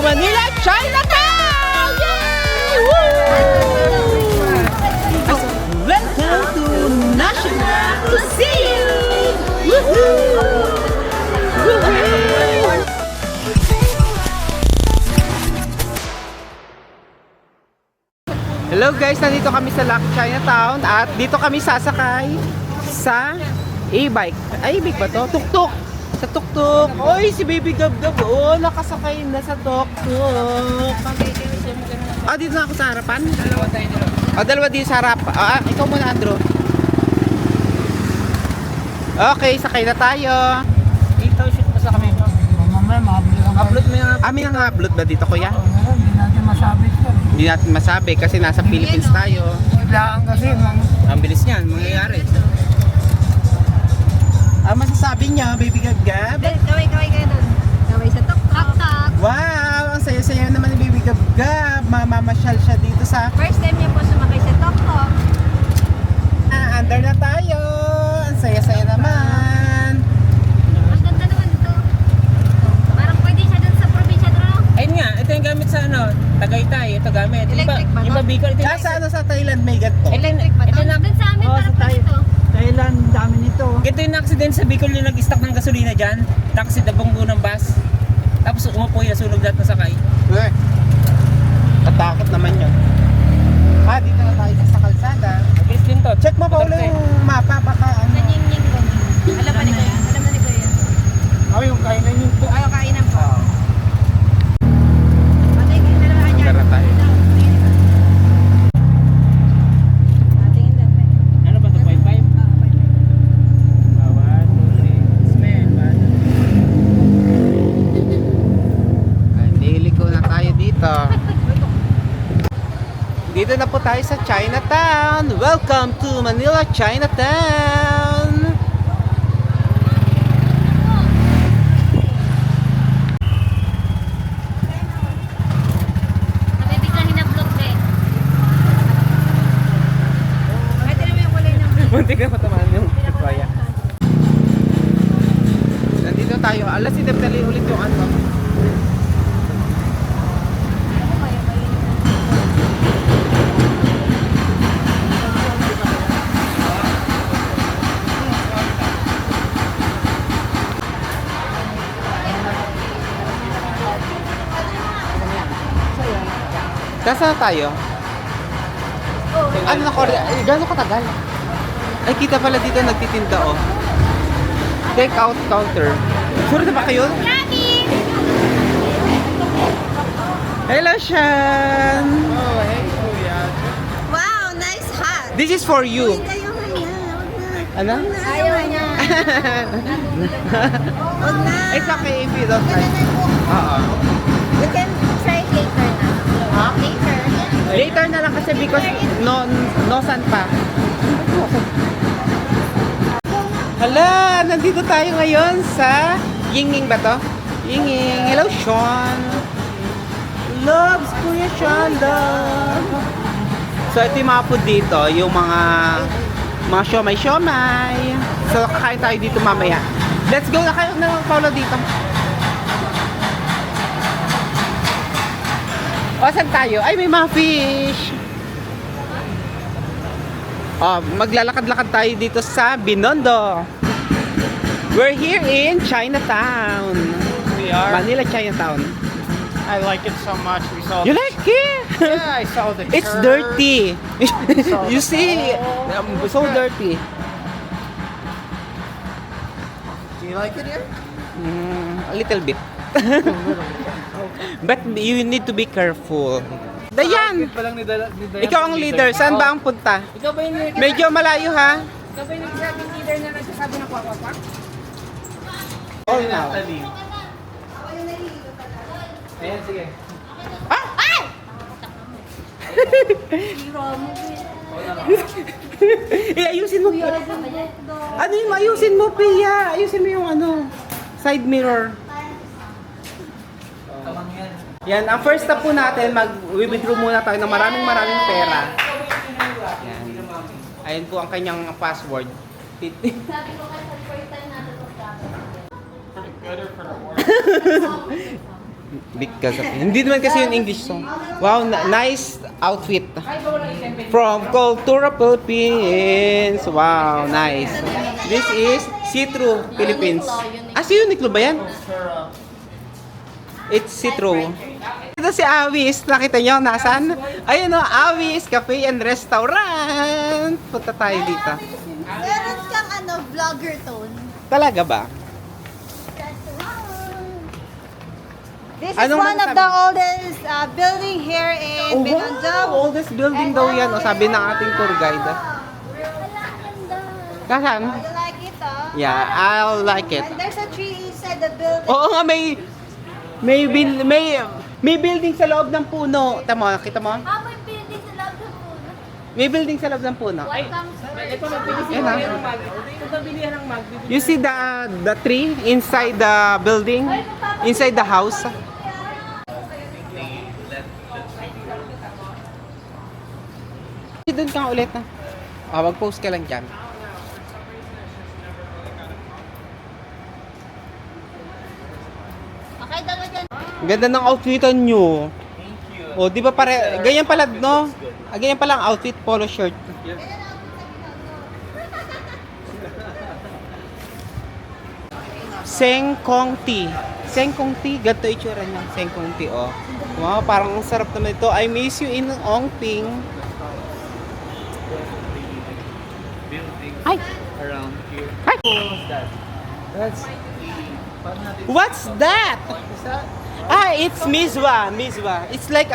Manila, Chinatown! Yay! Woo! Welcome to National Museum! Woohoo! Woohoo! Hello guys, nandito kami sa Lucky Chinatown at dito kami sasakay sa e-bike. Ay, e-bike ba to? Tuk-tuk! Sa tuk-tuk! Oy, si Baby Gab-Gab! Oh, nakasakay na sa tuk-tuk! Ah, dito na ako sa harapan? Dalawa tayo dito. Ah, dalawa dito sa harap. Ah, ikaw muna, Andrew. Okay, sakay na tayo. Ito, shoot mo sa kami. Mamaya, ma-upload mo yung... May nang upload ba dito, kuya? Hindi natin masabi ito. Hindi natin masabi kasi nasa Philippines tayo. Biglaan kasi. Ang bilis niyan, mangyayari. Ah, masasabi niya, Baby Gab-Gab? Kaway kayo doon. Kaway sa tok-tok. Wow! Ang saya-saya naman ni Baby Gab-Gab. Mamamasyal siya dito sa... First time niya po sumakay sa tok-tok. Ah, under na tayo! Ang saya-saya naman! Ang ganda naman ito. Parang pwede siya doon sa probinsya doon. Ayun nga, ito yung gamit sa ano, Tagaytay, ito gamit. Electric ba to? Iba Bicol, ito Ah, sa ano sa Thailand may ganito? Electric ba ito? Doon sa amin, parang pwede ito. Thailand, dami nito. Ito yung na-accident sa Bicol yung nag-stock ng gasolina dyan. Na-accident banggo ng bus. Tapos umupo yung nasunog lahat na sakay. Eh, katakot naman yun. Ah, dito na tayo sa kalsada. Mabilis din to. Check mo pa ulit yung mapa, baka ano. Nanying-nying ko. Alam pa ni Kuya. Alam na ni Kuya. Oh, yung kainan yung po. Ayaw kainan po. Patay kayo dalawa dyan. Tara tayo. Patingin lang. Ano ba ito, 5-5? Bawat, Niliko na tayo dito. Dito na po tayo sa Chinatown. Welcome to Manila, Chinatown. Nabibiglahin na vlog eh. Ay, tinan mo yung kulay ng Munti ka matamaan yung kaya. Nandito tayo. Alas si Dali ulit yung ano. Nasaan na tayo? Ano na Korea? Gano'ng katagal? Ay, kita pala dito nagtitinda oh. Take out counter. Sure na ba kayo? Yummy! Hello, Shan! Oh, hey, Kuya. Wow, nice hat! This is for you. Ayaw niya. Ano? Ayaw niya. Huwag na. It's okay if you don't like. Oo. We can try it later na. Ha? Later. Later na lang kasi because no sun pa. Hala, nandito tayo ngayon sa Yingning ba to? Yingning. Hello, Sean. Loves, Kuya Sean, love. So, ito yung mga food dito. Yung mga siomay. So, kakain tayo dito mamaya. Let's go na kayo na follow dito. O, saan tayo? Ay, may mga fish. Oh, maglalakad-lakad tayo dito sa Binondo. We're here in Chinatown. We are. Manila, Chinatown. I like it so much. We saw You like it? Yeah, I saw the It's church. dirty. saw You the see, mall. so dirty. Do you like it here? A little bit. But you need to be careful. Dayan! Ikaw ang leader. Saan ba ang punta? Ikaw ba yung leader? Medyo malayo ha? Ikaw ba yung nagsabing leader na nagsasabi ng kwak-kwak? All now. Ayan, sige. Ayusin mo. Ano yung ayusin mo, Pia? Ayusin mo yung ano, side mirror. Yan, ang first step po natin, mag-withdraw muna tayo ng maraming pera. Yan. Ayun po ang kanyang password. Sabi ko kasi first time natin ito. Because of, hindi naman kasi yung English song. Wow, nice outfit. From Cultura Philippines. Wow, nice. This is See-Through Philippines. Ah, si Uniqlo ba yan? It's See-Through. Ito si Awis. Nakita niyo nasan? Ayun o, Awis Cafe and Restaurant. Punta tayo dito. Meron kang vlogger tone. Talaga ba? This is Anong one of masasabi? the oldest building here in Binondo. Oldest building daw yan. O, sabi ng ating tour guide. Kasan? You like it, Yeah, I'll like it. And there's a tree inside the building. Oo nga, may building sa loob ng puno. Tama, kita mo? May building sa loob ng puno. May building sa loob ng puno. Welcome. Ito na Yan ah. Ito na bilihan ng mag. You see the tree inside the building? Inside the house? Doon ka ulit na. Mag-post ka lang dyan. Okay, dalawa dyan. Ganda ng outfitan nyo. O, di ba pare, ganyan pala, no? Ganyan pala ang outfit, polo shirt. Sengkong tea. Sengkong tea, ganito itsura niya. Sengkong tea, oh. Wow, parang ang sarap naman ito. I miss you in Ongping. Hi. Around here. Hi. That's What's that? Ah, it's miswa, miswa. It's like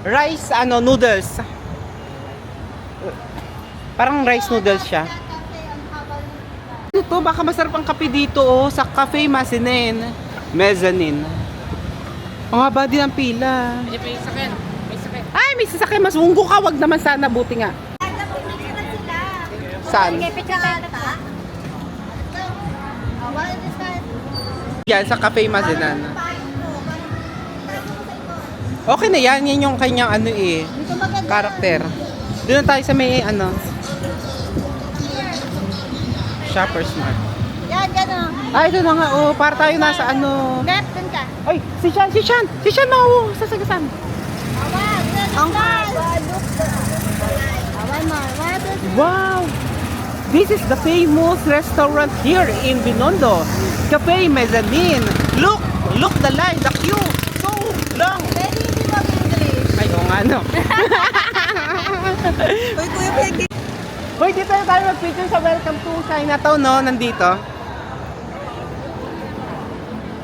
rice noodles. Parang rice noodles siya. Ito, baka masarap ang kape dito sa Cafe Mezzanine. Ang haba din ang pila. may sakyan. May sakyan. Ay, may sasakyan. Mas unggo ka. Wag naman sana. Buti nga. Saan? Yan, sa Cafe Mezzanine. Okay na yan. Yan yung kanyang karakter. Doon na tayo sa may Shoppers Mart. Yan, gano'n. Ay, ito na nga. Oh, para tayo nasa Left, dun ka. Ay, si Sean, mau sasagasan. Ang Wow! This is the famous restaurant here in Binondo. Cafe Mezzanine. Look the line, the queue. So long. Pwede hindi mag-English. Ay, oo nga, no. Uy, kuya, pwede. Hoy, dito na tayo mag-picture sa Welcome to Chinatown, no? Nandito.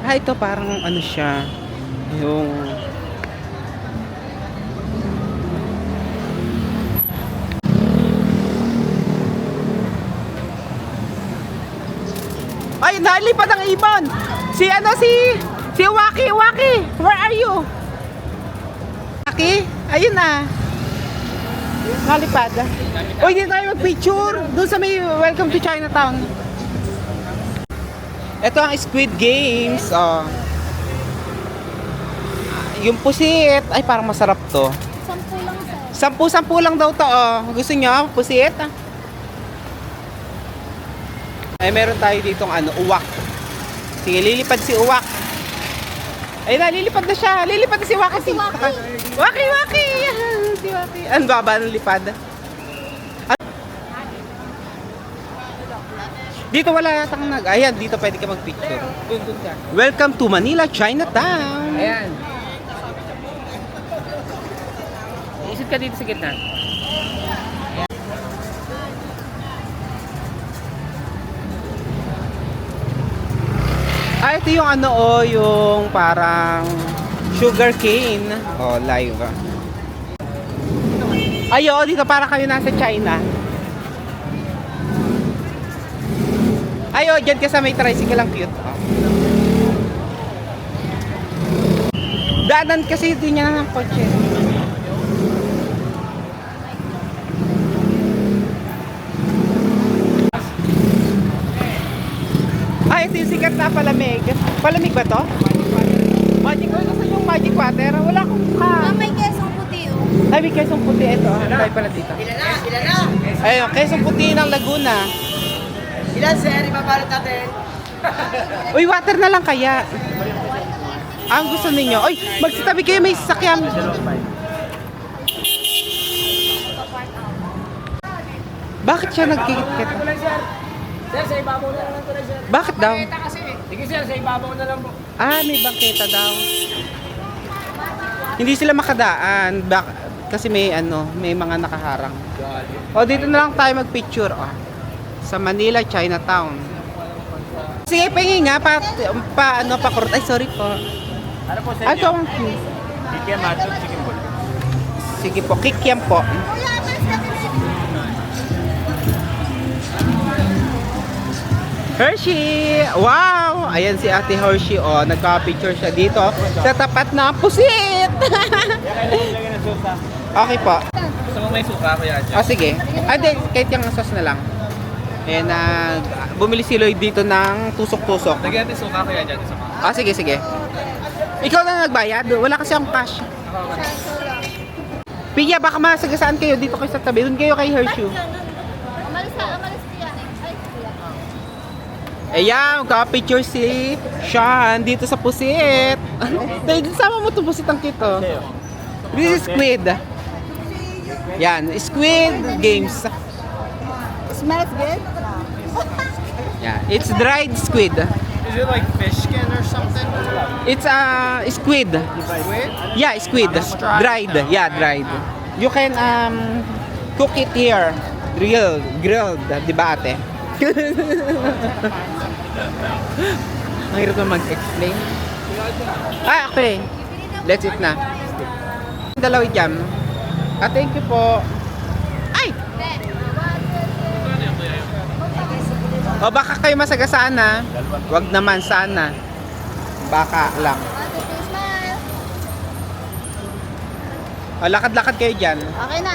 Ah, ito parang siya. Yung... Ay, nalipad ang ibon! Si Waki! Where are you? Waki? Ayun na. Nalipad. Uy, dito tayo mag-picture. Doon sa may Welcome to Chinatown. Ito ang Squid Games. Oh. Yung pusit. Ay, parang masarap to. 10 lang, sir. 10 lang daw to. Oh. Gusto nyo? Pusit? Ay, meron tayo ditong uwak. Sige, lilipad si uwak. Ay, lilipad na siya. Lilipad na si Waki. Si Waki. Waki! Si Waki. Ang baba ng lipad. Dito wala yatang ayan, dito pwede ka mag-picture. Doon ka. Welcome to Manila, Chinatown. Ayan. Isip ka dito sa gitna. Ah, ito yung yung parang sugar cane. Oh, live. Ayo, dito para kayo nasa China. Ayo, dyan ka sa may tricycle, ang cute. Oh. Daanan kasi din niya ng kotse. Ay, ito yung sikat na palamig. Palamig ba to? Magic water. Gusto yung magic water? Wala akong May kesong puti, Ay, may kesong puti. Ito. Tayo pala dito. Ilan na? Ayun, kesong puti ng Laguna. Ilan sir? Ibabalot natin. Uy, water na lang kaya. Ang gusto ninyo. Oy, magsitabi kayo, may sasakyan. Bakit siya nagkikit-kit? Sir, sa ibabaw na lang ito na, sir. Bakit daw? Sige, sir, sa ibabaw na lang po. Ah, may bangketa daw. Hindi sila makadaan. Kasi may may mga nakaharang. O, dito na lang tayo magpicture. O. Sa Manila, Chinatown. Sige, pahingi nga. Pakurot. Ay, sorry po. Ano po, sir? Ito. Chicken macho, chicken ball. Sige po, kikiam po. Hershey! Wow! Ayan si Ate Hershey, oh. Nagka-picture siya dito sa tapat ng pusit. Okay po. Gusto mo may suka, kuya? O, sige. Di, kahit yung sauce na lang. Ayan, bumili si Lloyd dito ng tusok-tusok. Lagyan natin suka, kuya, dyan. Suka. Sige, sige. Ikaw na nagbayad? Wala kasi akong cash. Pia, baka masagasaan kayo dito kayo sa tabi. Doon kayo kay Hershey. Umalis siya. Ayan, magka-picture si Sean dito sa pusit. Dahil sama mo itong pusit ang kito. This is squid. Yan, squid games. Smells good? Yeah, it's dried squid. Is it like fish skin or something? It's squid. Squid? Yeah, squid. Dried. Yeah, dried. You can cook it here. Grilled, di ba ate? Ang hirap na mag-explain. Okay. Let's eat na. Dalawa jam. Thank you po. Ay! O baka kayo masagasaan na. Wag naman sana. Baka lang. O lakad-lakad kayo dyan. Okay na.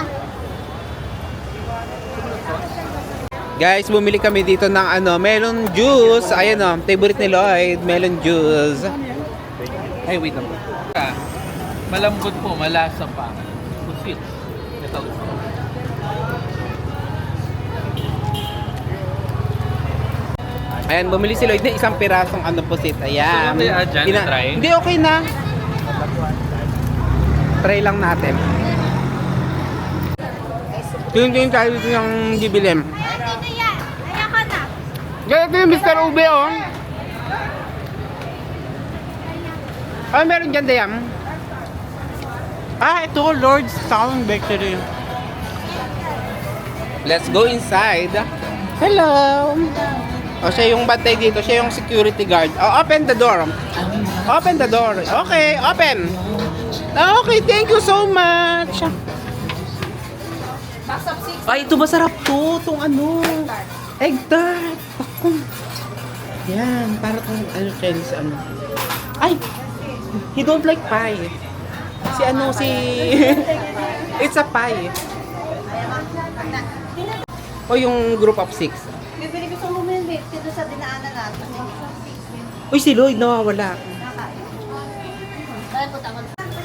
Guys, bumili kami dito ng melon juice. Ayan o, favorite ni Lloyd, melon juice. Ay, wait lang. Malambot po, malasa pa. Pusit. Ito. Ayan, bumili si Lloyd ng isang pirasong pusit. Ayan. So, okay, dyan, try? Hindi, okay na. Try lang natin. Tingin tayo dito yung gibilim. Ito yung Mr. Ube, oh. Meron dyan, Dayam. Ito, Lord's Town Bakery. Let's go inside. Hello. Siya yung bantay dito. Siya yung security guard. Open the door. Open the door. Okay, open. Okay, thank you so much. Ito masarap to. Itong egg tart. Yan, para kung Chinese Ay! He don't like pie. It's a pie. O yung group of 6. Bibili ko sa bumili dito sa dinaanan natin. Uy, si Lloyd nawawala.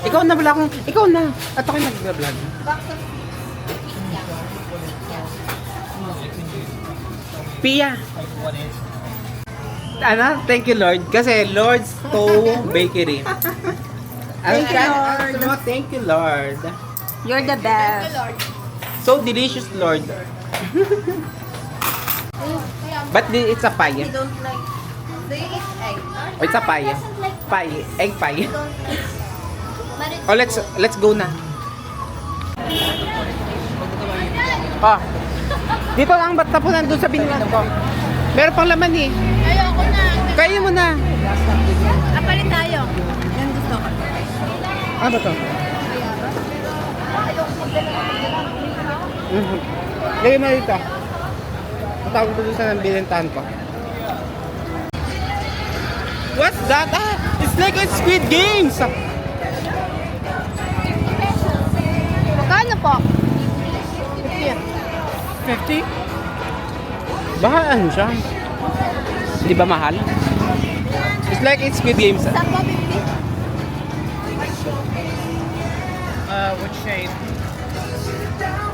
Ikaw na wala akong... Ikaw na. At ako'y nag-vlog. Pia. Thank you Lord. Kasi Lord's Toe Bakery. Thank you Lord. You're the best. So delicious Lord. But it's a pie. You don't like... Do you eat egg? It's a pie. Pie. Egg pie. But Oh, let's go na. Dito lang ba't tapunan doon sa binlan ko? Meron pang laman eh. ayoko na. Kaya mo na. Kapalit tayo. Yan gusto ko. Ano ba to? Lagay mo dito. Matawag ko doon sa nabilintahan ko. What's that? It's like a Squid Games. Magkano po? 50? Baka siya? Di ba mahal? It's like it's Squid Games. Saan po 50? Which shade?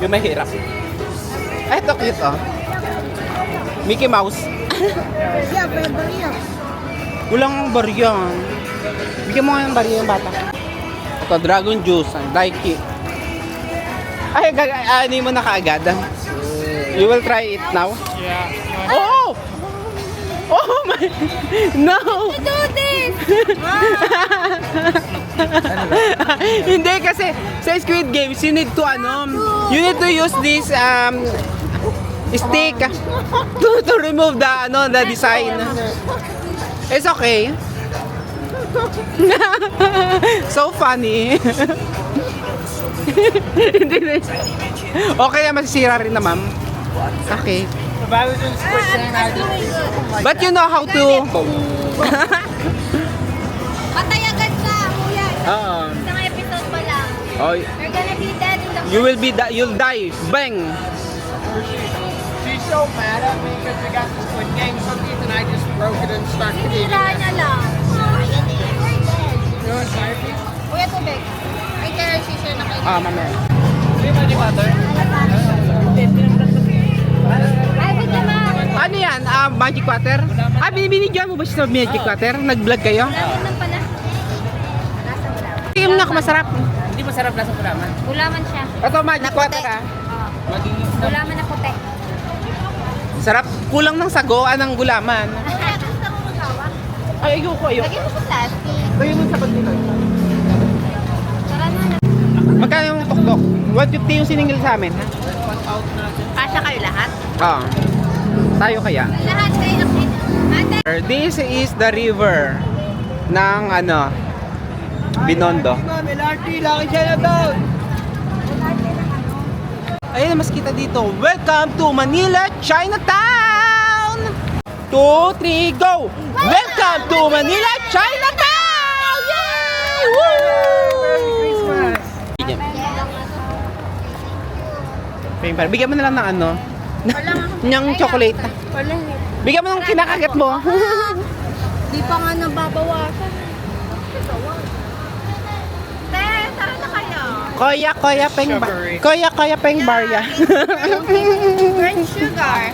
Yung mahirap. Ito cute oh. Mickey Mouse. Yeah, pero yan. Walang barya. Bigyan mo nga ng bari yung bata. Ito, dragon juice, ang daiki. Ay, ano mo na kaagad. You will try it now? Yeah. Oh! Oh my! No! Do this! Hindi kasi sa Squid Games, you need to you need to use this stick to remove the design. It's okay. So funny. Hindi. Okay, masisira rin na, ma'am. Okay. But you know how to... Patay agad ka, kuya. Isang episode pa lang. Oh, You're gonna be dead in the you'll die. Bang! She's so mad at me because we got the Squid Game cookies and I just broke it and started eating Sira it. niya lang. You want to try it, please? Kuya, tubig. Ay, kaya share na kayo. Mamaya. Ay, wait naman. Ano yan? Magic water? Binibigyan mo ba siya sa magic water? Nag-vlog kayo? Gulaman lang pala. Nasa gulaman. Tingnan mo na masarap. Hindi masarap lasang gulaman. Gulaman siya. Ito, magic water Maging Gulaman na puti. Sarap. Kulang ng sagoan ng gulaman. Gusto mo magawa? Ay, ayoko. Lagyan mo sa plastic. Kayo mo sa pagdito. Tara na. Magkano yung tuktok? 150 yung siningil sa amin, ha? Kasya kayo lahat? Oo. Tayo kaya. Lahat kayo. Ate. This is the river ng Binondo. Ma'am, LRT, laki siya na doon. Ayun, mas kita dito. Welcome to Manila, Chinatown! 2, 3, go! Welcome to Manila, Chinatown! Yay! Woo! Bigyan mo na lang ng niyang chocolate. Wala. Bigyan mo ng kinakagat mo. Di pa nga nababawasan. Te, tara na kayo. Koya peng barya. Burnt sugar.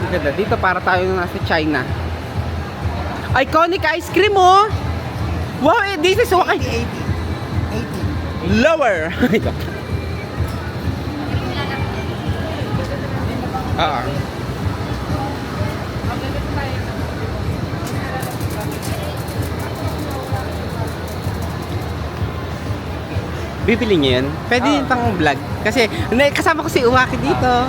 Ganda, dito para tayo nasa China. Iconic ice cream, oh! Wow, this is okay. Lower. Bibili niyo yun? Pwede din pang vlog. Kasi kasama ko si Uwaki dito.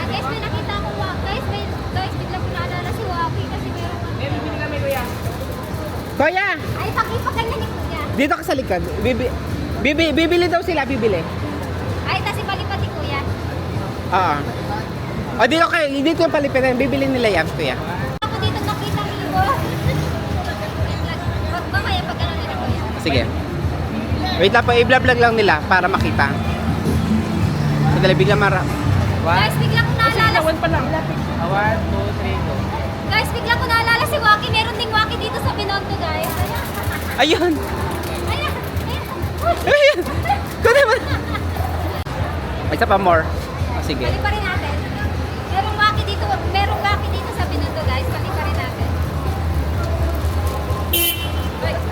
Guys, may nakita ko guys, bigla ko naalala si Waki kasi meron Kuya! Ay, pakipagkanya ni Kuya. Dito ka sa likod. Bibili daw sila, bibili. Ay, tas ipalipat ni Kuya. Oo. O dito yung palipitan. Bibili nila yan, kuya. Ako dito nakita mo. Wag ba kaya pag ano nila Kuya? Sige. Wait lang pa, i-vlog lang nila para makita. Madali bigla Guys, bigla ko naalala. pa lang. 1, 2, 3, go. Guys, bigla ko naalala si Waki. Meron ding Waki dito sa Binondo, guys. Ayun! Ayan. Ayun! Kunin mo! May isa pa more. Sige. Pali pa rin natin. Merong Waki dito sa Binondo, guys. Pali pa rin natin.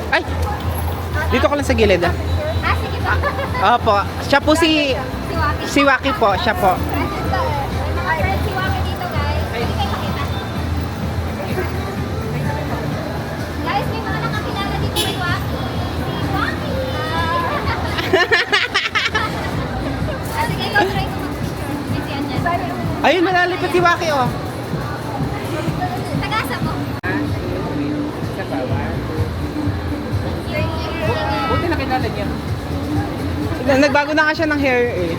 Ay! Dito ko lang sa gilid, ah. Ah, sige ba? Opo. Siya po Si Waki. si Waki po. Siya po. Present ba? May mga friends si Waki dito, guys. Pwede kayo makita. Guys, may mga nakakilala dito kay Waki. Si Waki! Ah, sige, go try ko mag-picture. May siyan dyan. Ayun, nalalipad si Waki, oh. Tagasa mo. Buti nakilala niya. Nagbago na nga siya ng hair, eh.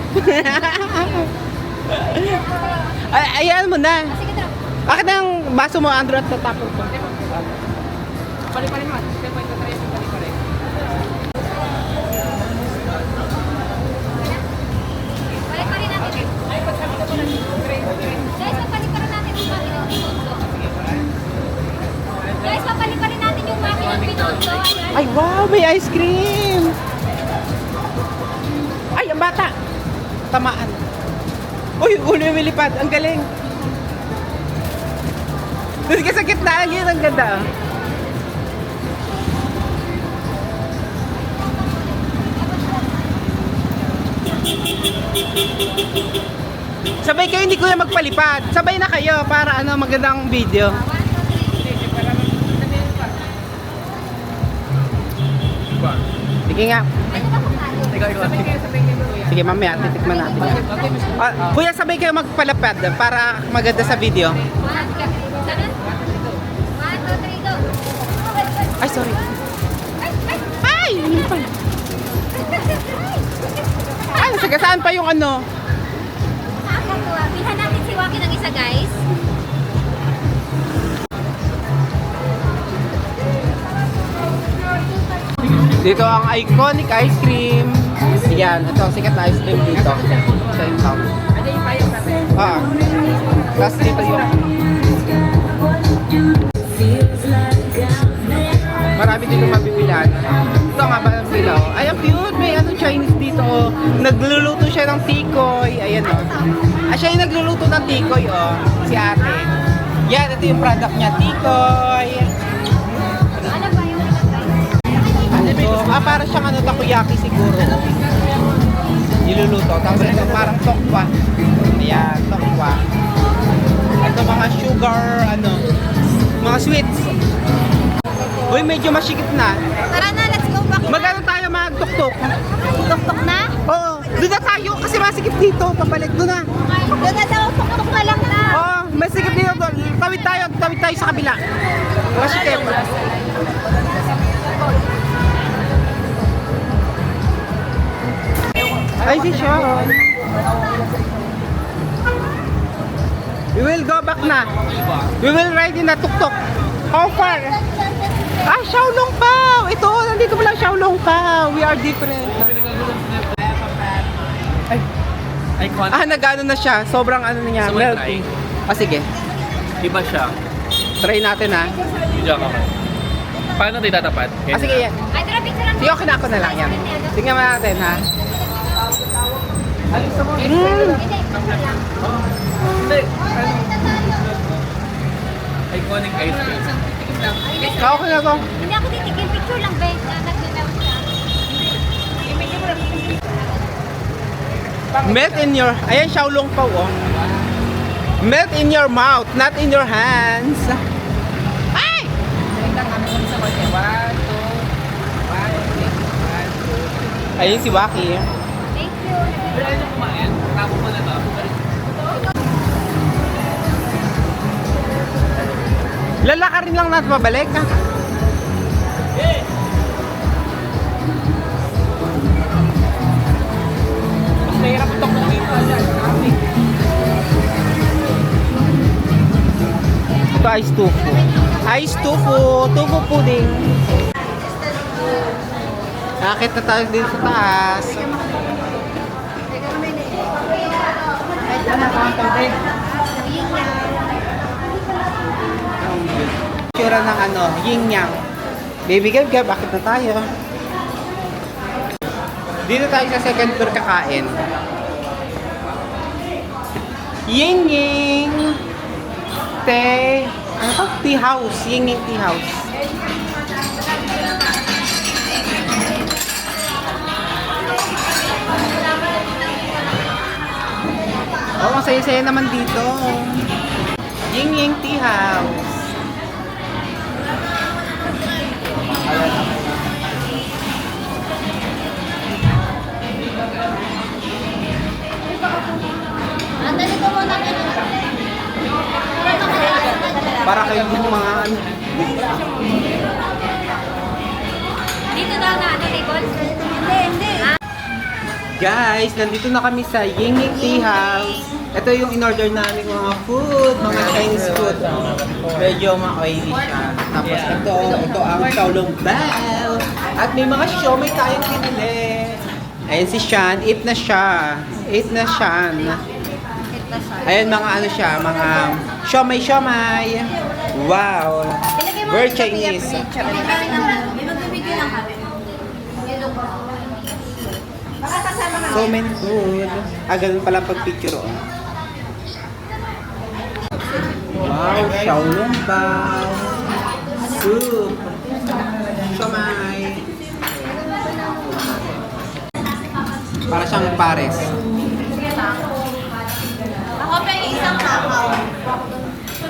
Ayan mo na. Sige, drop. Bakit ang baso mo, Andrew, at tatapon ko? Pali-pali naman. Step by step, pali-pali. Balik pa rin natin. Guys, papalik pa rin natin yung Waki ng Binondo. Guys, papalik pa rin natin yung Waki ng Binondo. Ayan. Ay, wow, may ice cream! Ay, ang bata! Tamaan. Uy, lumilipad. Ang galing. Doon ka sa gitna, yun ang ganda. Oh. Sabay kayo, hindi kuya magpalipad. Sabay na kayo para ano magandang video. Sige nga. Sige mamaya, titikman natin yan. Kuya, sabay kayo magpalapad para maganda sa video. 1, 2, 3, go. Ay, sorry. Ay! Yun pala. Ay, sagasaan pa yung ano. Nakakatuwa. Bilhan natin si Waki ng isa, guys. Dito ang iconic ice cream. Yan, ito ang sikat na ice cream dito. Sa yung town. Tapos dito yung marami dito mabibilan. Ito nga ba ang pilaw? Ay, ang cute. May anong Chinese dito. Oh. Nagluluto siya ng tikoy. Ayan o. Oh. Siya yung nagluluto ng tikoy. Oh. Si ate. Yan, ito yung product niya. Tikoy. Ano ba yung So, para siyang ano, takoyaki siguro. Niluluto. Tapos ito parang tokwa. Ayan, tokwa. Ito mga sugar, ano, mga sweets. Uy, medyo masikip na. Tara na, let's go back. Magano tayo magtuktok? Tuk-tuk na? Oo, doon na tayo kasi masikip dito. Papalik doon na. Doon na daw, tuk-tuk na lang na. Oo, masikip dito. Tawid tayo sa kabila. Masikip. Ay, si Sean. We will go back na. We will ride in the tuk-tuk. How far? Ah, Xiaolong Pao! Ito, nandito pala Xiaolong Pao. We are different. Icon. Ah, nag-ano na siya. Sobrang ano na niya. Gusto mo Melty. Ah, sige. Iba siya. Try natin ha. Video ka. Paano tayo tatapat? Ah, sige yan. Ay, tara, picture lang. Sige, okay na ako na lang yan. Tingnan mo natin ha. Hindi, picture lang. Iconic ice cream. Okay na to. Hindi ako titigil, picture lang, babe. Nag-melt siya. Melt in your... Ayan, Xiaolong Pao oh. Melt in your mouth, not in your hands. Ay! Ayun si Waki. Thank you. Lalakarin lang natin pabalik ha. Mas mahirap ito kung dito. Ito ice tofu. Ice tofu. Tofu pudding. Nakakit na tayo din sa taas. Tsura ng ano, yin yang. Baby Gab Gab, bakit na tayo? Dito tayo sa second floor kakain. Ying Ying Tea. Ano to? Tea house. Ying Ying Tea house. Oh, ang saya-saya naman dito. Ying Ying Tea house. Andali ko muna kayo. Para kayo yung mga ano. Dito daw na, ano, table? Hindi. Guys, nandito na kami sa Ying Ying Tea House. Ito yung in-order namin mga food, mga Chinese food. Medyo ma-oily siya. Tapos ito ang Xiaolong Bao. At may mga siomay tayong pinili. Ayan si Shan, eat na siya. Eat na Shan. Ayan mga ano siya, mga siomay. Wow. Very Chinese. So many food. Ah, ganun pala pag picture oh. Wow, xiaolongbao. Soup. Siomai. Para siyang pares. Ako pa yung isang kakaw.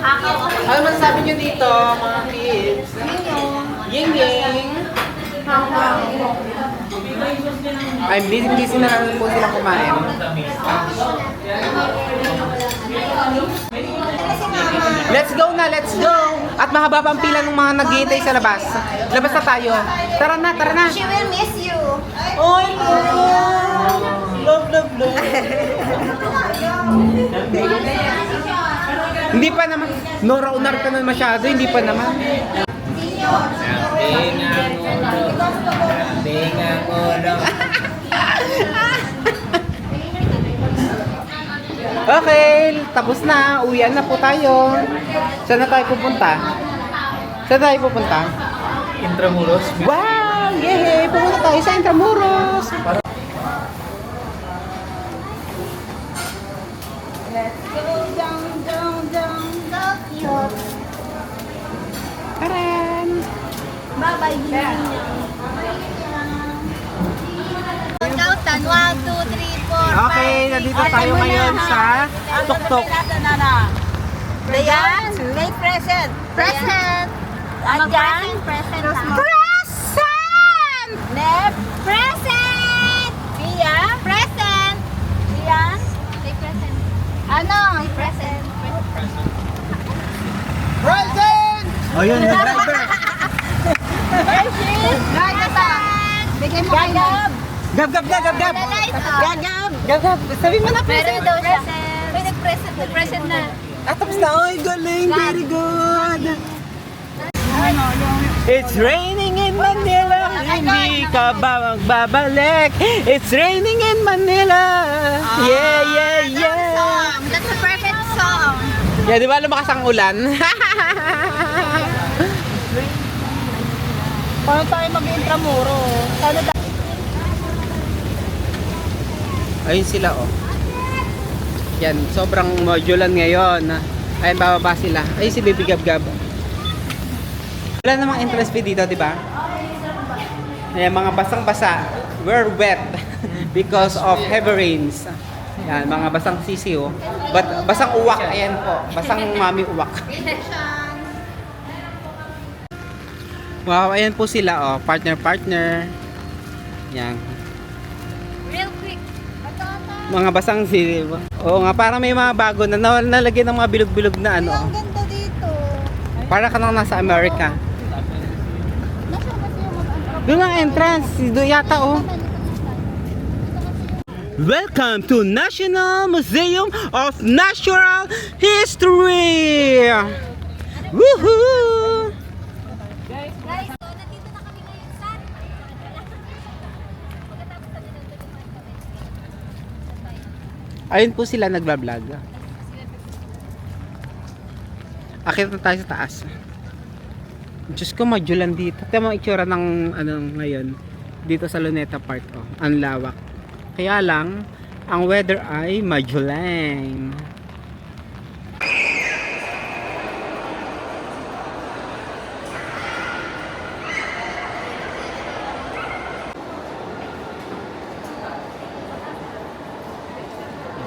Kakaw ako. Ano masasabi nyo dito, mga kids? Ying ying. Ay, busy na lang po sila kumain. Let's go na, let's go! At mahaba pa ang pila ng mga naghihintay sa labas. Labas na tayo. Tara na, tara na. She will miss you. Oy, love, love, love. Hindi pa naman. Nora-unar ka na masyado, hindi pa naman. Okay, tapos na. Uwian na po tayo. Saan na tayo pupunta? Saan tayo pupunta? Intramuros. Wow! Yay! Pupunta tayo sa Intramuros! Taran! Bye-bye. Countdown. 1, 2, 3, 4, Okay, nandito tayo ngayon sa Tuktok. Dayan, may present. Present. Ajan, present. Present! Nep, present! Pia, present. Rian, may present. Ano? May present. Present! O yun, driver. Hershey, Gargata. Bigay mo kayo. Gagab. Gab, gab, gab, gab, gab. Gagab. Gab, gab. Sabi mo na Meron present. daw siya. May nag-present. Nag-present na. Ah, tapos na. Oy, galing. Very good. It's raining in Manila. Hindi ka ba magbabalik? It's raining in Manila. Yeah, yeah, yeah. That's a perfect song. Yeah, di ba lumakas ang ulan? Paano tayo mag-intramuro? Ayun sila, oh. Yan, sobrang modulan ngayon. Ayun, bababa sila. Ayun si Baby Gab Gab. Wala namang entrance fee dito, di ba? Ayan, mga basang-basa. We're wet because of heavy rains. Yan, mga basang sisiyo. But basang uwak, ayan po. Basang mami uwak. Wow, ayan po sila, oh. Partner-partner. Yan. Real quick. Mga basang sisiyo. Oo nga, parang may mga bago na nalagyan ng mga bilog-bilog na ano. Ang ganda dito. Para ka nang nasa Amerika. Doon ang entrance. Doon yata, oh. Welcome to National Museum of Natural History! Woohoo! Guys, so nandito na kami ngayon sa pagkatapos kami nagtutulungan kami. Ayun po sila nagbablog. Akit na tayo sa taas. Diyos ko, madulan dito. Ito ang itsura ng ano ngayon. Dito sa Luneta Park. Oh. Ang lawak. Kaya lang, ang weather ay madulan.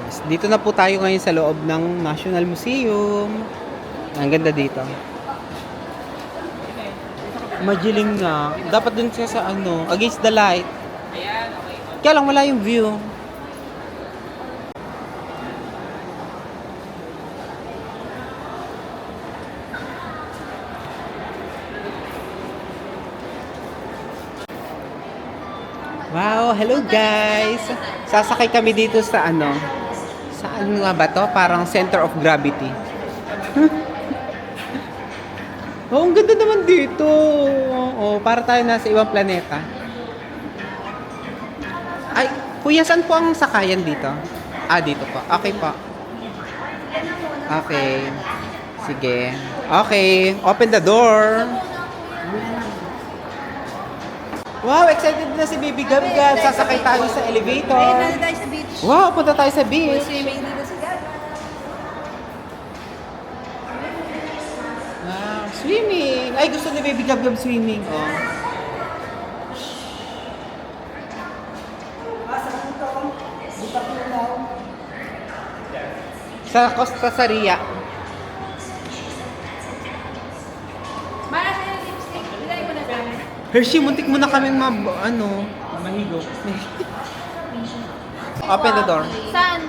Yes, dito na po tayo ngayon sa loob ng National Museum. Ang ganda dito. Madilim na. Dapat dun siya sa ano, against the light. Kaya lang wala yung view. Wow, hello guys. Sasakay kami dito sa ano? Saan nga ba to? Parang center of gravity. Oh, ang ganda naman dito. Oh, para tayo nasa ibang planeta. Ay, kuya, saan po ang sakayan dito? Ah, dito po. Okay po. Okay. Sige. Okay, open the door. Wow, excited na si Baby Gab Gab. Sasakay tayo sa elevator. Wow, punta tayo sa beach. Swimming. Ay, gusto ni Baby Gab Gab swimming. Oh. Sa Costa Saria. Hershey, muntik mo na kami Mahigo. Open the door. Saan?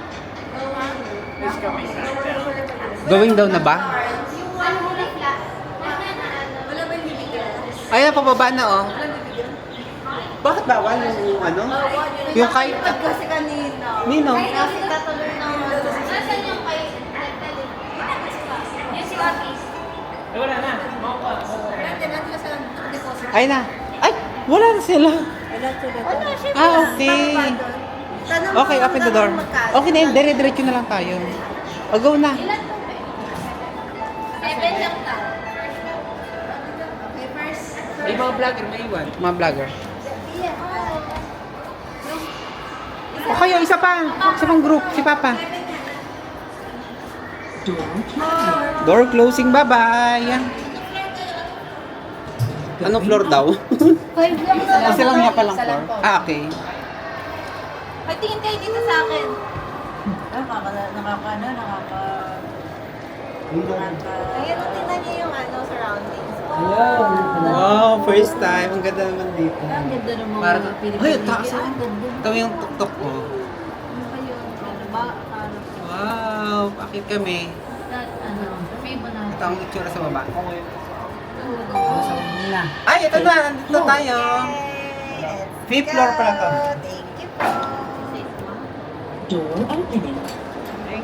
Going down na ba? Yung ano mo na flat. Wala ba yung bibigyan? Ay, pababa na oh. Bakit bawal yung ano? Yung kay... Kasi kanina. Nino? Kasi tatuloy na ako. Nasaan yung kay Nagtalim? Yung si Ortiz. Wala na. Nandiyan sa deposit. Ay na. Ay, wala na sila. Wala, syempre. Ah, okay. Okay, open the door. Okay na yun, dire-diretso na lang tayo. O, go na. Ilan po ba? 7 lang ta. Okay, first. May mga vlogger may iwan. Mga vlogger. Yeah. O kayo, isa pang group, si Papa. Door closing, bye-bye. Anong floor daw? 5 lang na. Isa lang niya palang floor. Ah, okay. Patingin kayo dito sa akin. Ayan, tingnan niyo yung surroundings. Wow, first time. Ang ganda naman dito. Ang ganda ng mga Para Pilipino. ay, taas. Ito yung tuktok ko. Ano ba yun? Ano ba? Wow, bakit kami? Fable na. Ito ang itsura sa baba. Ay, ito na. Nandito tayo. Fifth floor pala to. Thank you po. Door opening. Thank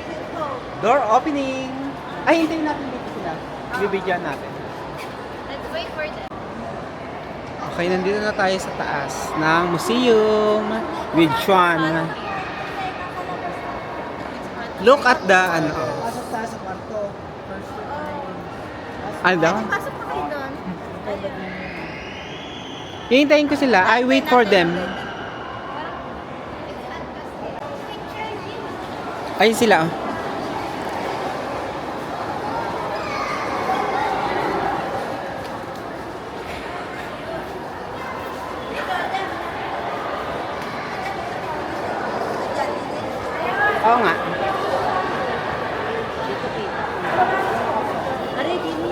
you po. Door opening. Ay, hintayin natin dito sila. Bibigyan natin. Let's wait for them. Okay, nandito na tayo sa taas ng museum with Chuan. Look at the ano. Ano daw? Pasok na kayo doon. Hihintayin ko sila. I wait for them. Ayun sila. Oh. Oo nga.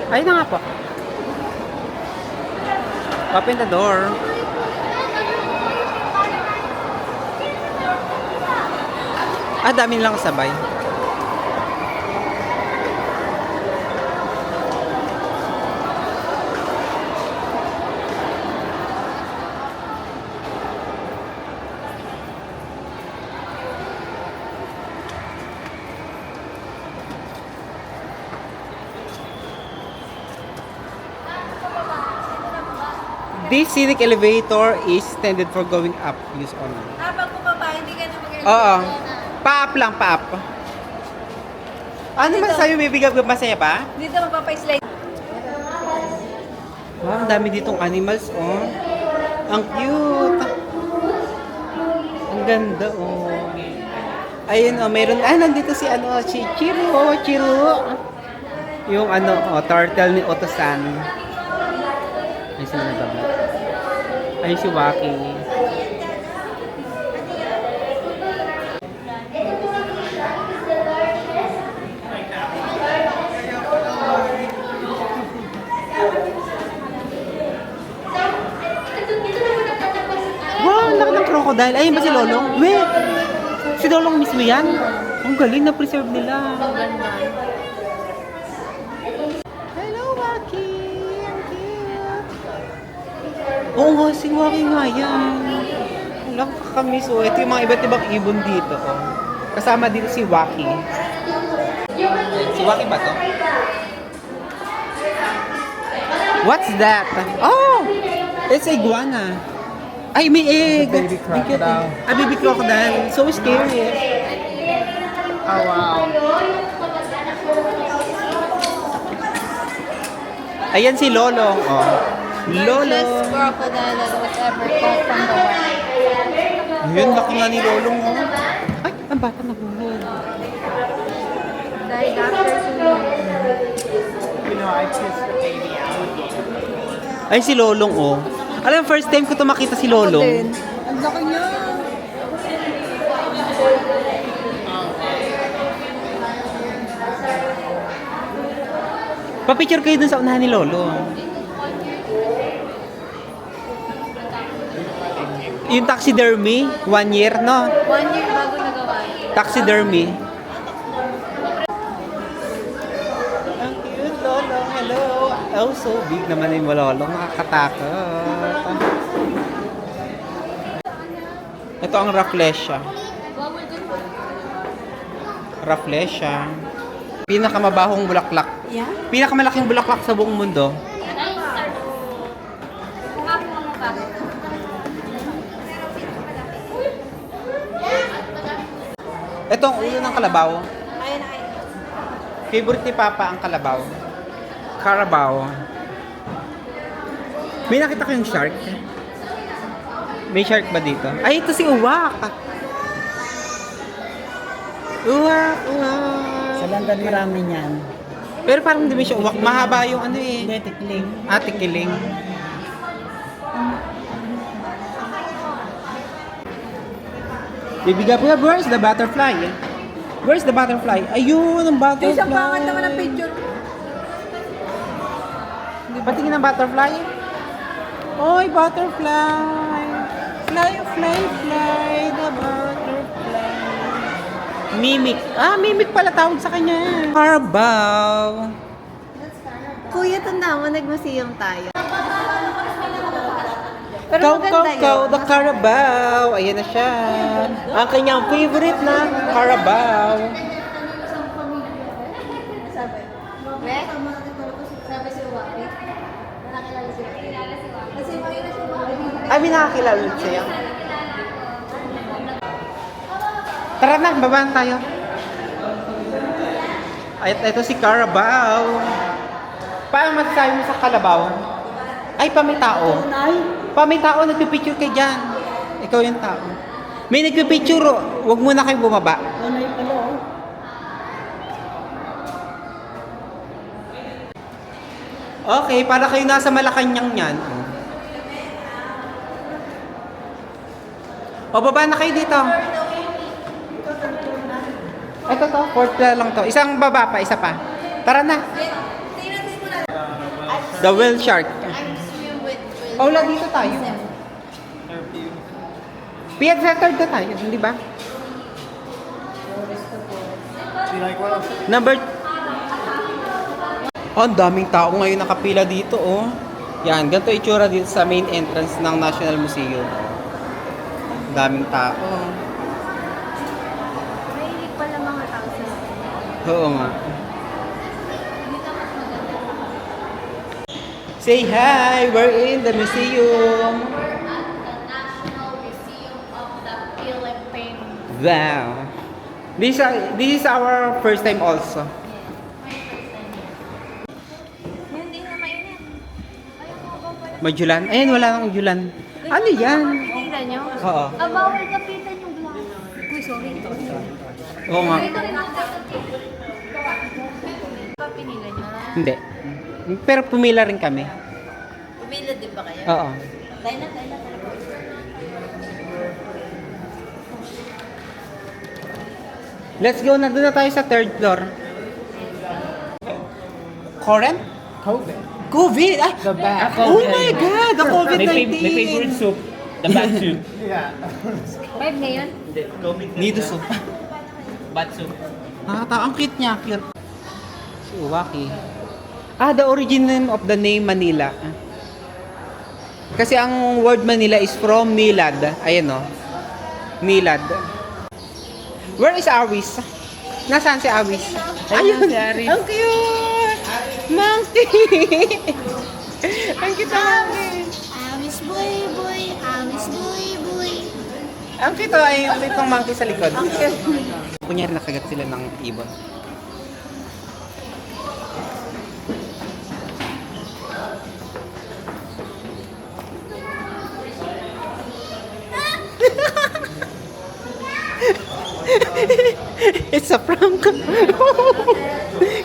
Ayun na nga po. Open the door. Ah, dami nilang kasabay. This scenic elevator is intended for going up. Use only. Pag bumaba, hindi ka na mag-elevator Oo. na. Pa-up lang, pa-up. Ano man sa'yo, baby Gab Gab? Masaya pa? Dito magpapa-slide. Wow, ang dami ditong animals, oh. Ang cute. Ang ganda, oh. Ayun, oh, meron, nandito si, si Chiro. Yung, turtle ni Otosan. Ayun sila nagbablog. Ayun si Waki. Wow, ang laki ng crocodile. Ayun ba si Lolong? Wait! Si Lolong mismo yan? Ang galing, na-preserve nila. Hello, Waki! Ang cute! Oo nga, si Waki nga yan. Ang kakamiss. Oh. Ito yung mga iba't ibang ibon dito. Oh. Kasama dito si Waki. Si Waki ba to? What's that? Oh! It's iguana. Ay, may egg! Baby crocodile. Baby crocodile. So scary. Oh, wow. Ayan si Lolong. Oh. Lolong. crocodile that was ever caught from the wild. Ayun, laki nga ni Lolong. Oh. Ay, ang bata na buhol. Right after sunan. You know, I kissed the baby alligator. Ay, si Lolong, oh. Alam, first time ko to makita si Lolong. Ang laki niya. Pa-picture kayo dun sa unahan ni Lolo. Yung taxidermy, 1 year, no? 1 year bago nagawa yun. Taxidermy. Ang cute, Lolong. Hello. Oh, so big naman yung Lolong. Nakakatakot. Ito ang Rafflesia. Rafflesia. Pinakamabahong bulaklak. Yeah? Pinakamalaking bulaklak sa buong mundo. Ito ang ulo ng kalabaw. Ayun, ayun. Favorite ni Papa ang kalabaw. Carabao. May nakita ko yung shark. May shark ba dito? Ay, ito si Uwak. Uwak, uwak. Sa London marami niyan. Pero parang hindi mo siya uwak. Mahaba yung ano eh. Hindi, tikling. Ate Kiling. Bibigyan po, where's the butterfly? Where's the butterfly? Ayun, ang butterfly. Isang pangat naman ang picture. Patingin ng butterfly. Oy, butterfly. Fly, fly, fly, the butterfly. Mimic. Ah, mimic pala tawag sa kanya. Carabao. Kuya, tanda mo, nag-museum tayo. Pero Kau, maganda kau, yun. the Carabao. Ayan na siya. Ang kanyang favorite na Carabao. Sabi? Sabi si Wapi. Nakakilala si Wapi. Kasi makita si Wapi. Ay, may nakakilala ulit siya. Tara na, babaan tayo. Ay, ito si Carabao. Paano masasabi mo sa Kalabaw? Ay, pamitao. Pamitao, nagpipicture ka dyan. Ikaw yung tao. May nagpipicture, huwag muna kayo bumaba. Anay pala, oh. Okay, para kayo nasa Malacanang yan. O, baba na kayo dito. Ito to, fourth floor lang to. Isang baba pa, isa pa. Tara na. The whale shark. Oh, wala dito tayo. Piat sa third na tayo, hindi ba? You like what else? Number... Oh, ang daming tao ngayon nakapila dito, oh. Yan, ganito itsura dito sa main entrance ng National Museum. Ang daming tao. Mahilig pala mga tao sa Oo nga. Say hi! We're in the museum! National Museum of the Philippines. Wow! This is our first time also. Hindi na mainit. Ayaw mo ba pala? Majulan? Ayan, wala nang ujulan. Ano yan? Tingnan nyo? Oo. Bawal kapitan yung glass. Uy, sorry. Oo nga. Ito rin ang pa pinila nyo? Hindi. Pero pumila rin kami. Pumila din ba kayo? Oo. Tayo na, tayo na. Let's go na. Doon na tayo sa third floor. Current? COVID. COVID? Ah, The bat. oh my God! The COVID-19! May favorite soup. The bat soup. Yeah. 5 ngayon? Hindi, COVID. Nido soup. Bat soup. Nakatawa. Ang cute niya. Cute. Si Uwaki. Ah, the origin of the name Manila. Kasi ang word Manila is from Nilad. Ayan o. Nilad. Where is Awis? Nasaan si Awis? Ayun. si Aris. Ang cute! Monkey! Ang cute ng monkey. Amis boy boy, amis boy boy. Ang cute ay yung litong monkey sa likod. Ang cute. Kunyari nakagat sila ng ibon. It's a prank.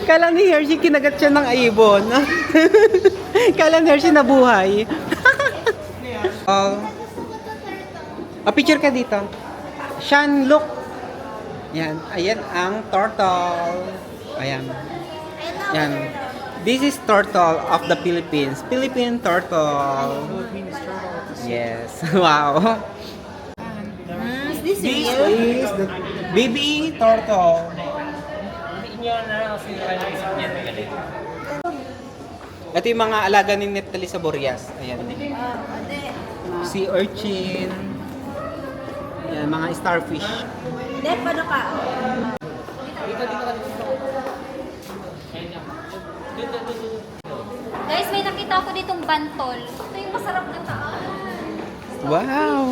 Kala ni Hershey kinagat siya ng ibon. Kala ni Hershey nabuhay. Picture ka dito. Sean, look. Yan. Ayan ang turtle. Ayan. Yan. This is turtle of the Philippines. Philippine turtle. Yes. Wow. Is this This real? is the baby turtle. Ito yung mga alaga ni Natalie Saborias. Ayan. Sea urchin. Ayan, mga starfish. Dek, paano ka? Guys, may nakita ako ditong bantol. Ito yung masarap na taan. Wow!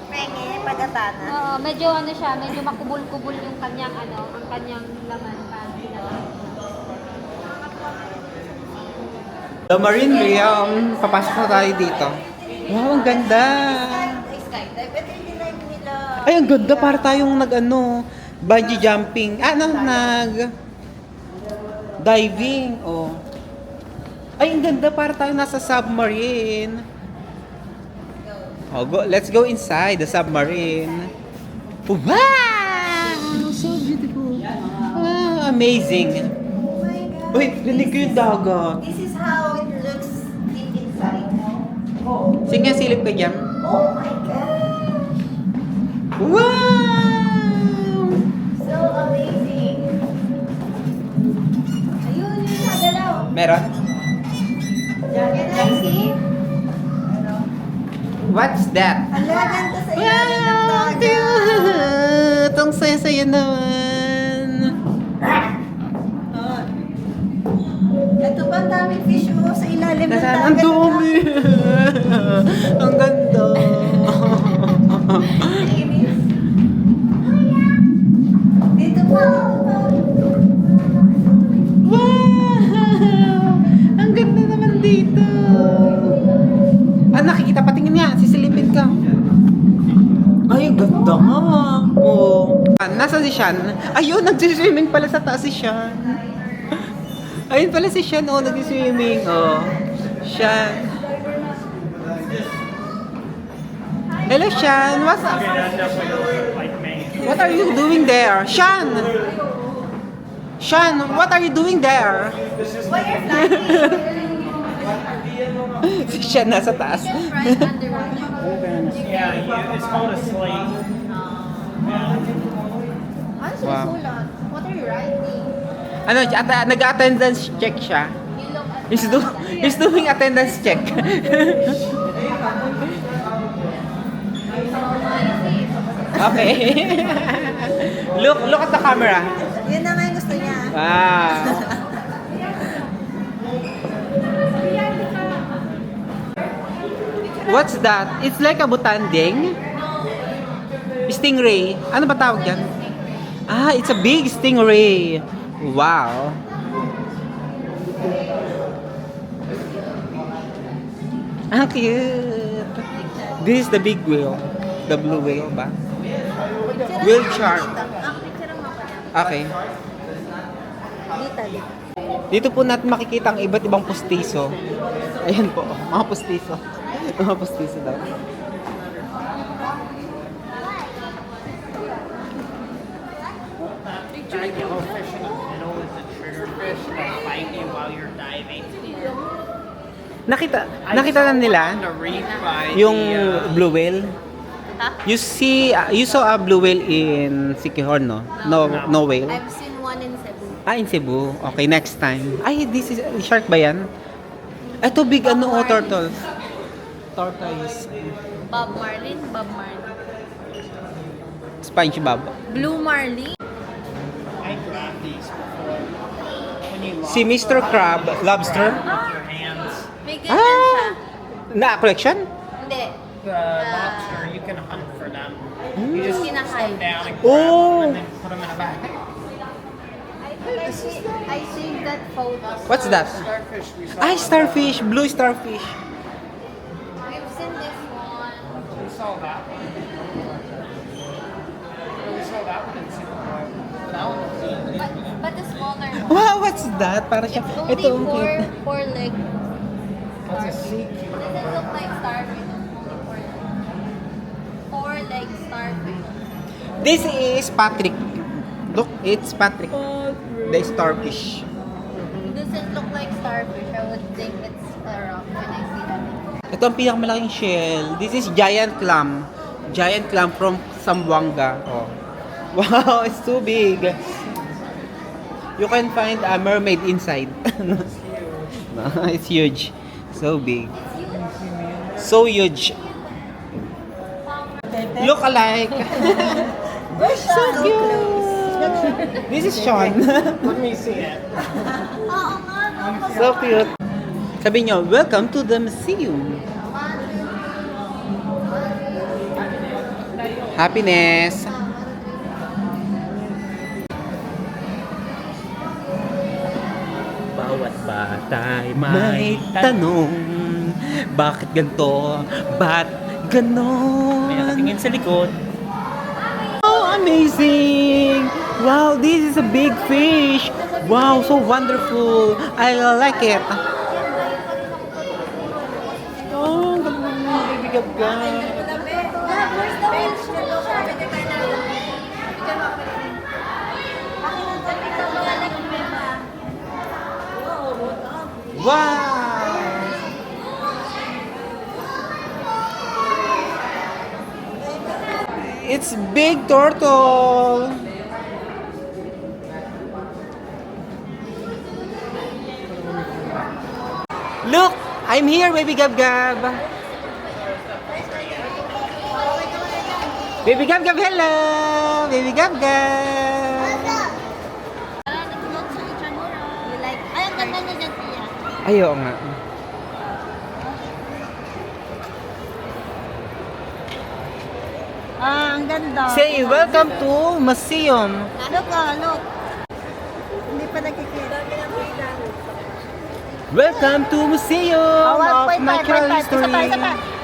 Penge, pagatana. Oo, medyo ano siya, medyo makubul-kubul yung kanyang ano, ang kanyang laman pa. The Marine Realm. Papasok na tayo dito. Wow, ang ganda! Skydive, ito yung delive nila. Ay, ang ganda. Para tayong nag-ano, bungee jumping. Diving. Oh. Ay, ang ganda. Para tayong nasa submarine. Oh, let's go inside the submarine. Wow! So beautiful. Wow, amazing. Oh my God. Wait, rinig ko yung dagat. This is how it looks deep inside. Sige nga, silip ka dyan. Oh my God. Wow! So amazing. Ayun, yung nagalaw. Meron? Can I see? What's that? Ang ganda sa ilalim ng Wow! dagat. Itong saya-saya naman. Ito pa ang daming fish sa ilalim ng dagat. Ang dumi. Ang ganda. Inis. Dito pa. Wow! Ang ganda naman dito. Nakikita, patingin nga. Sisilipin ka. Ay, ang ganda nga. Oh. Nasa si Sean? Ayun, nagsiswimming pala sa taas si Sean. Ayun pala si Sean. Oh, nagsiswimming. Oh. Sean. Hello, Sean. What's up? What are you doing there? Sean! Sean, what are you doing there? Why you're flying? Si Sean nasa taas. Right underwater. Yeah, it's called a slate. Ano Wow. susulat? What are you writing? Ano, nag-attendance check siya. You look at He's doing attendance check. Okay. Look at the camera. Yun na nga yung gusto niya. Wow. What's that? It's like a butanding. Stingray. Ano ba tawag yan? Ah, it's a big stingray. Wow. Ang cute. This is the big whale. The blue whale ba? Whale shark. Okay. Dito po natin makikita ang iba't ibang pustiso. Ayan po, mga pustiso. Mga pustiso daw. Yellowfish and always the triggerfish that bite you while you're diving. Nakita na nila The reef by yung the, blue whale. You saw a blue whale in Siquijor, no? No whale. I've seen one in Cebu. In Cebu. Okay, next time. Ay, this is shark ba yan? Ito big turtle. Tortoise. Bob Marlin? Bob Marlin. SpongeBob. Blue Marlin? I grabbed these before. When you Si Mr. Crab, lobster. your hands, May ganyan siya. Na collection? Hindi. the lobster, you can hunt for them. You just Kinakain. swim down and grab Oh. them and then put them in a bag. I saved that photo. What's that? Starfish, we saw Ay, starfish. Blue starfish. We've seen this one. We saw that one. what's that? Para siya, Only ito ang cute. four leg. That's a sea cucumber. Does it look like starfish? Only four leg starfish. This is Patrick. Look, it's Patrick. The starfish. Does it look like starfish? I would think it's a rock when I see that. Ito ang pinakamalaking shell. This is giant clam. Giant clam from Zamboanga. Oh. Wow, it's too big. You can find a mermaid inside. No, it's huge. So big. So huge. Look alike. So cute. This is Sean. Let me see it. So cute. Sabi nyo, welcome to the museum. Happiness. Bawat bata'y May tanong, bakit ganito? Ba't ganon? May nakatingin sa likod. Oh, amazing! Wow, this is a big fish. Wow, so wonderful. I like it. Oh, ang ganda mo, baby gabga. Wow! It's big turtle. Look, I'm here, baby Gab Gab. Baby Gab Gab, hello, baby Gab Gab. You like, ay, ang ganda niya dyan, Tia. Ayo nga. Ang ganda. Say welcome to museum. Look, look. Hindi pa nakikita. Welcome to museum of natural history.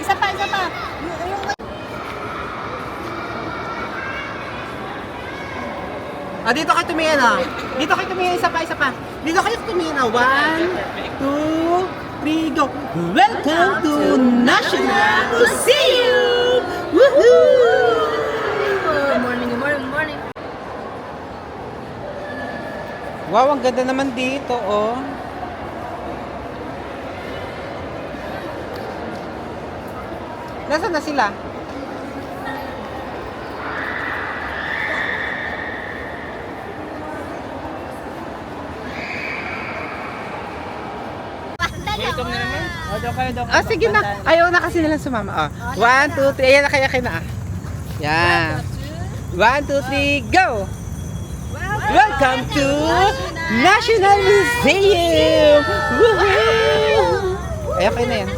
Isa pa. Ah, dito kayo tumingin ah. Dito kayo tumingin, isa pa. Dito kayo tumingin ah. 1, 2, 3, go. Welcome to National Museum! Woohoo! Morning. Wow, ang ganda naman dito, oh. Nasaan na sila? Welcome na naman. O, daw kayo. Ah, sige na. Ayaw na kasi nilang sumama. Oh. 1, 2, 3. Ayan na kaya na. Ah. Yan. 1, 2, 3, go! Welcome to National Museum! Woohoo! Ayan kayo na yan.